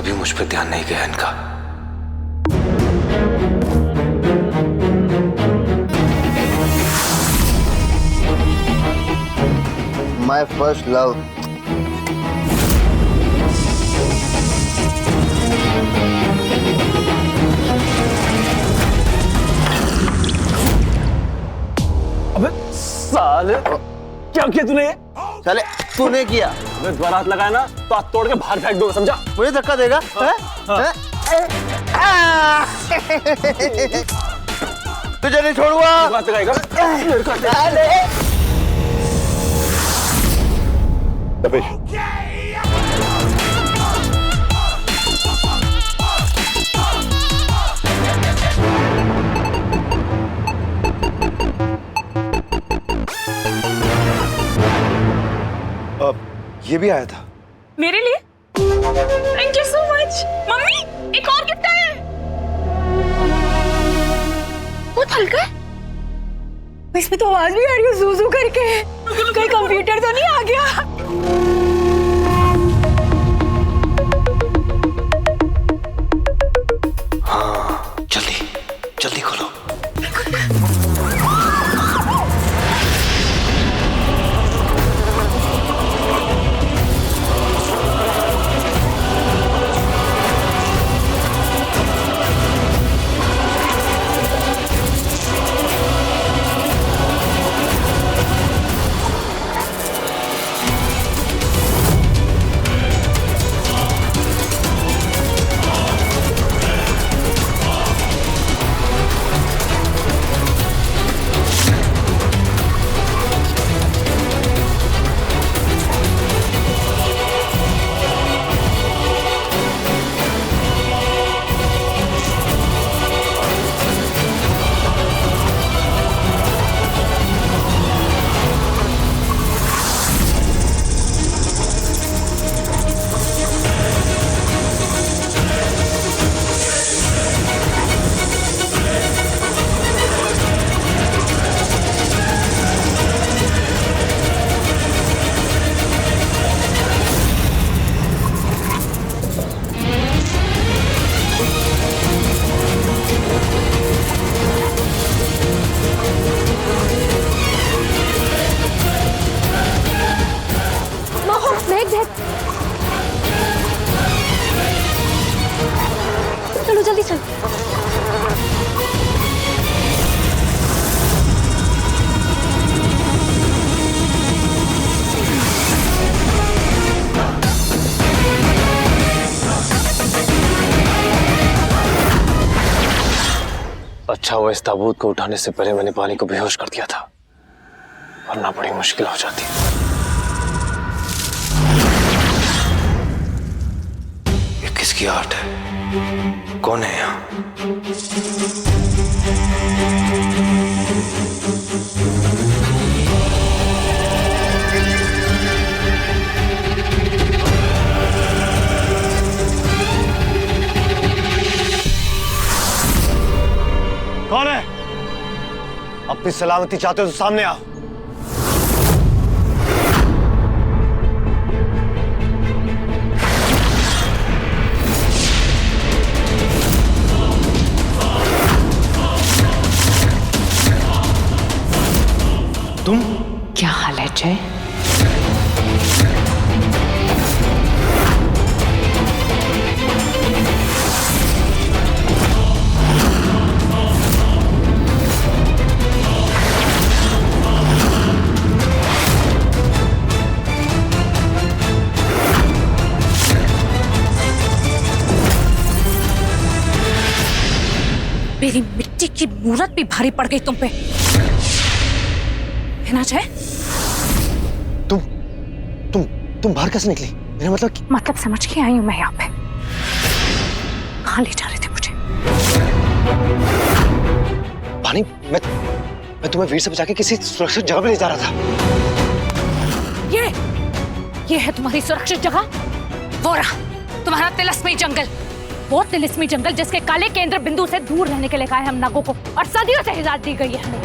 कभी मुझ पे ध्यान नहीं गया इनका। My first love. अबे साले क्या किया तूने? साले तूने किया। अबे दोबारा हाथ लगाया ना तो हाथ तोड़ के बाहर फेंक दूंगा, समझा? मुझे धक्का देगा? तुझे नहीं छोड़ूंगा। हाथ लगाएगा? तपेश ये भी आया था मेरे लिए? Thank you so much. Mummy एक और गिफ्ट आया है। बहुत हल्का है। इसमें तो आवाज भी आ रही है ज़ू-ज़ू करके। कहीं कंप्यूटर तो नहीं आ गया? हाँ, जल्दी जल्दी खोलो। चलो जल्दी चलो। अच्छा हुआ इस ताबूत को उठाने से पहले मैंने पानी को बेहोश कर दिया था, वरना बड़ी मुश्किल हो जाती। ये किसकी आर्ट है? कौन है यहाँ? कौन है? अपनी सलामती चाहते हो तो सामने आओ। तुम? क्या हाल है जय? मेरी मिट्टी की मूरत भी भारी पड़ गई तुम पे, है ना जय? तुम बाहर कैसे निकली? मेरा मतलब समझ के आई हूं मैं यहाँ पे। कहाँ ले जा रहे थे मुझे? पानी, मैं तुम्हें वीर से बचा के किसी सुरक्षित जगह पे ले जा रहा था। ये है तुम्हारी सुरक्षित जगह? वो रहा तुम्हारा तिलिस्मी जंगल। वो तिलिस्मी जंगल जिसके काले केंद्र बिंदु से दूर रहने के लिए कहा है हम नागों को, और सदियों से हिदायत दी गई है हमें।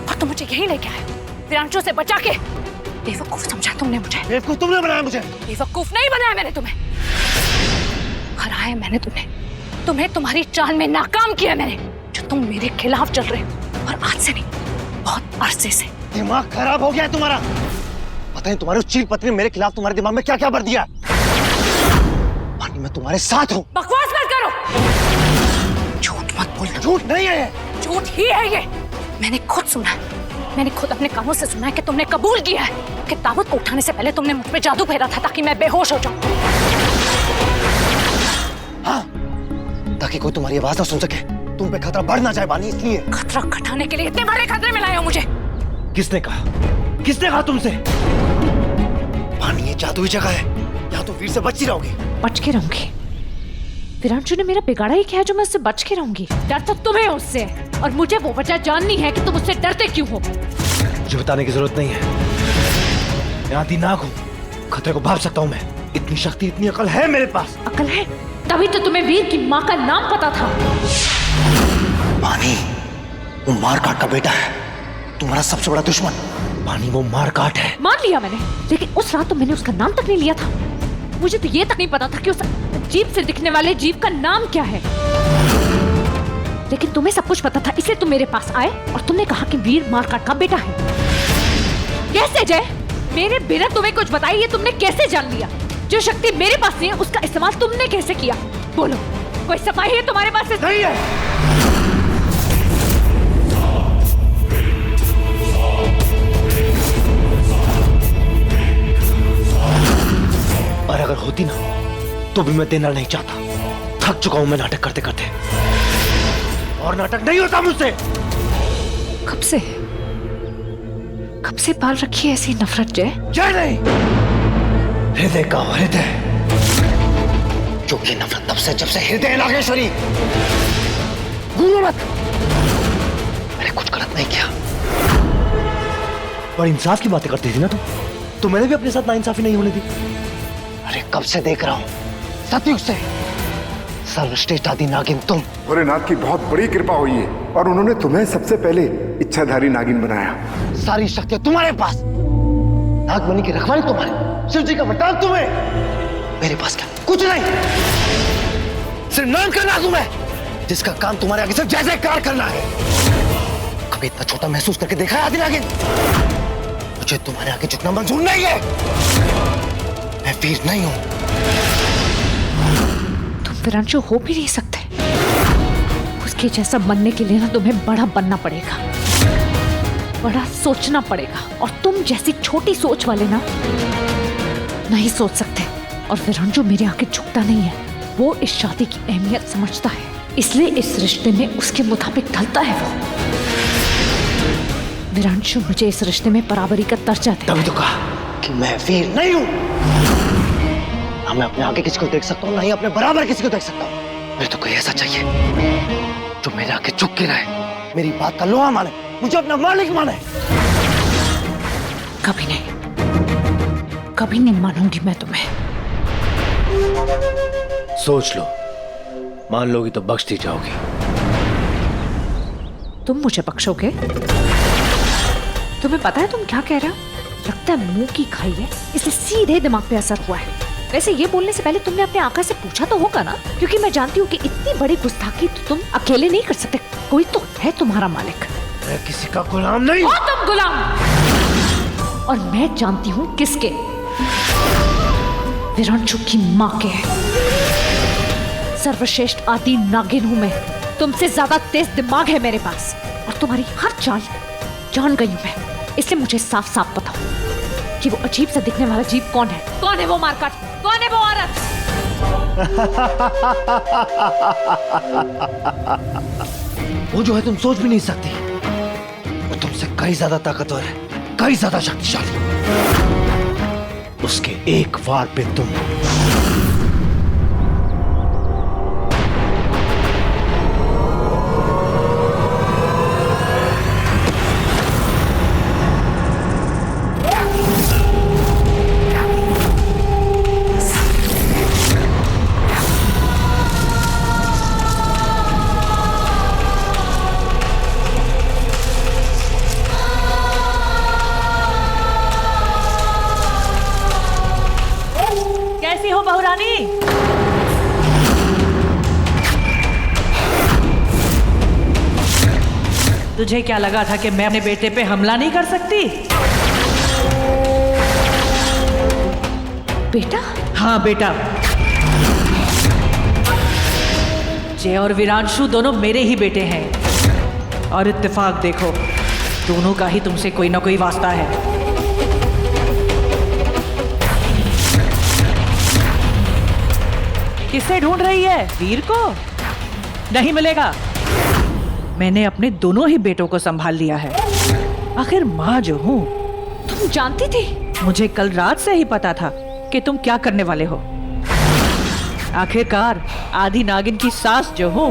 और तुम मुझे यही लेके आए, विरांशु से बचा के। बेवकूफ समझा तुमने मुझे। बेवकूफ तुमने बनाया मुझे। बेवकूफ नहीं बनाया मैंने तुम्हें। हराया है मैंने तुम्हें तुम्हारी चाल में नाकाम किया मैंने, जो तुम मेरे खिलाफ चल रहे हो। और आज से नहीं, बहुत अरसे से। दिमाग खराब हो गया है तुम्हारा। पता नहीं तुम्हारी चील पत्नी मेरे खिलाफ तुम्हारे दिमाग में क्या क्या भर दिया। पानी मैं तुम्हारे साथ हूँ। बकवास मत करो, झूठ मत बोलना। झूठ नहीं है, झूठ ही है ये। मैंने खुद सुना है, मैंने खुद अपने कानों से सुना है कि तुमने कबूल किया है कि ताबूत को उठाने से पहले तुमने मुझ पे जादू फेरा था ताकि मैं बेहोश हो जाऊं। हाँ, ताकि कोई तुम्हारी आवाज ना सुन सके, तुम पे खतरा बढ़ ना जाए बानी, इसलिए। खतरा घटाने के लिए इतने बड़े खतरे में लाए हो मुझे। किसने कहा? किसने कहा तुमसे? पानी ये जादुई जगह है, यहाँ तो वीर से बच ही रहोगी। बच के रहूंगी? विरांशु ने मेरा बिगाड़ा ही क्या है जो मैं उससे बच के रहूंगी? डर तो तुम्हें उससे है, और मुझे वो वजह जाननी है कि तुम उससे डरते क्यों हो। मुझे बताने की जरूरत नहीं है, मैं आती नाग हूँ, खतरे को भाप सकता हूँ मैं। इतनी शक्ति, इतनी अकल है मेरे पास। अकल है? तभी तो तुम्हें वीर की माँ का नाम पता था। पानी वो मारकाट का बेटा है, तुम्हारा सबसे बड़ा दुश्मन। पानी वो मारकाट है। मान लिया मैंने, लेकिन उस रात तो मैंने उसका नाम तक नहीं लिया था। मुझे तो ये तक नहीं पता था कि उस अजीब से दिखने वाले जीव का नाम क्या है। लेकिन तुम्हें सब कुछ पता था, इसलिए तुम मेरे पास आए और तुमने कहा कि वीर मारकाट का बेटा है। कैसे जय? मेरे बिना तुम्हें कुछ बताए ये तुमने कैसे जान लिया? जो शक्ति मेरे पास नहीं है उसका इस्तेमाल तुमने कैसे किया? बोलो, कोई सफाई है तुम्हारे पास? नहीं है। और अगर होती ना तो भी मैं देना नहीं चाहता। थक चुका हूं मैं नाटक करते करते, और नाटक नहीं होता मुझसे। कब से पाल रखी है ऐसी नफरत जय? जय नहीं, हृदय का हृदय। जो ये नफरत तब से जब से हृदय नागेश्वरी। भूलो मत, मैंने कुछ गलत नहीं किया। और इंसाफ की बातें करती थी ना तुम, तो मैंने भी अपने साथ नाइंसाफी नहीं होने दी। अरे कब से देख रहा हूं, सतयुग से। सर्वश्रेष्ठ आदि नागिन तुम। भोलेनाथ की बहुत बड़ी कृपा हुई है और उन्होंने तुम्हें सबसे पहले इच्छाधारी नागिन बनाया। सारी शक्तियां तुम्हारे पास, नागमणि की रखवाली तुम्हारे, शिव जी का वरदान तुम्हें। मेरे पास क्या? कुछ नहीं, सिर्फ नाम का नाग हूं मैं, जिसका काम तुम्हारे आगे सिर्फ जैसे कार करना है। कभी इतना छोटा महसूस करके देखा है आदि नागिन? मुझे तुम्हारे आगे झुकना मंजूर नहीं है। मैं वीर नहीं हूं। तुम विरांशु हो भी नहीं सकते। उसके जैसा बनने के लिए ना तुम्हें बड़ा बनना पड़ेगा, बड़ा सोचना पड़ेगा। और तुम जैसी छोटी सोच वाले ना नहीं सोच सकते। और विरांशु मेरे आगे झुकता नहीं है, वो इस शादी की अहमियत समझता है, इसलिए इस रिश्ते में उसके मुताबिक ढलता है वो। विरांशु मुझे इस रिश्ते में बराबरी का दर्जा दे। तभी तो कहा कि मैं वीर नहीं हूं। ना मैं अपने आगे किसी को देख सकता हूं, ना ही अपने बराबर किसी को देख सकता हूं। मुझे तो कोई ऐसा चाहिए जो मेरे आगे झुक के रहे, मेरी बात का लोहा माने, मुझे अपना मालिक माने। कभी नहीं, कभी नहीं मानूंगी मैं तुम्हें। सोच लो, मान लोगी तो बख्श दी जाओगी। तुम मुझे बख्शोगे? तुम्हें पता है तुम क्या कह रहे हो? लगता है मुंह की खाई है, इसलिए सीधे दिमाग पे असर हुआ है। वैसे ये बोलने से पहले तुमने अपने आका से पूछा तो होगा ना, क्योंकि मैं जानती हूँ कि इतनी बड़ी गुस्ताखी तो तुम अकेले नहीं कर सकते, कोई तो है तुम्हारा मालिक। मैं किसी का गुलाम नहीं। हो तुम गुलाम, और मैं जानती हूँ किसके। विरांशु की माँ के। सर्वश्रेष्ठ आदि नागिन हूँ मैं, तुमसे ज्यादा तेज दिमाग है मेरे पास, और तुम्हारी हर चाल जान गई हूँ मैं। इसलिए मुझे साफ साफ बताओ कि वो अजीब सा दिखने वाला जीव कौन है? कौन है वो मारकाट? कौन है वो औरत? वो जो है तुम सोच भी नहीं सकती। वो तुमसे कई ज्यादा ताकतवर है, कई ज्यादा शक्तिशाली। उसके एक वार पे तुम तुझे क्या लगा था कि मैं अपने बेटे पे हमला नहीं कर सकती? बेटा? हाँ बेटा। जय और वीरांशु दोनों मेरे ही बेटे हैं और इत्तेफाक देखो, दोनों का ही तुमसे कोई ना कोई वास्ता है। किसे ढूंढ रही है? वीर को? नहीं मिलेगा। मैंने अपने दोनों ही बेटों को संभाल लिया है। आखिर माँ जो हूँ। तुम जानती थी? मुझे कल रात से ही पता था कि तुम क्या करने वाले हो। आखिरकार आदि नागिन की सास जो हूं,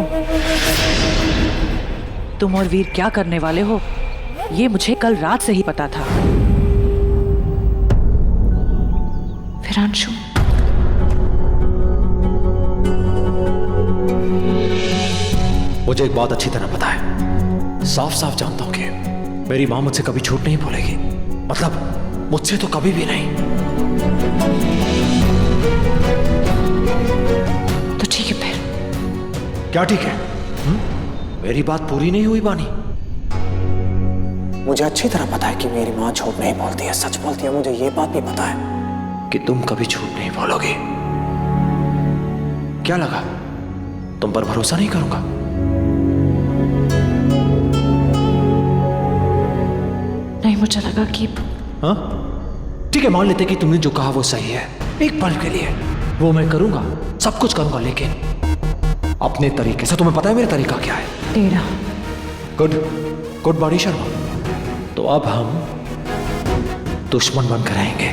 तुम और वीर क्या करने वाले हो ये मुझे कल रात से ही पता था। वीरांशु, मुझे एक बात अच्छी तरह पता है, साफ साफ जानता हूं कि मेरी मां मुझसे कभी झूठ नहीं बोलेगी। मतलब मुझसे तो कभी भी नहीं। तो ठीक है फिर। क्या ठीक है? मेरी बात पूरी नहीं हुई बानी। मुझे अच्छी तरह पता है कि मेरी मां झूठ नहीं बोलती है, सच बोलती है। मुझे ये बात भी पता है कि तुम कभी झूठ नहीं बोलोगे। क्या लगा तुम पर भरोसा नहीं करूंगा? नहीं, मुझे लगा कि हाँ ठीक है, मान लेते कि तुमने जो कहा वो सही है। एक पल के लिए वो मैं करूंगा, सब कुछ करूंगा, लेकिन अपने तरीके से। तुम्हें पता है मेरा तरीका क्या है? तेरा। Good body Sharma. तो अब हम दुश्मन बनकर रहेंगे।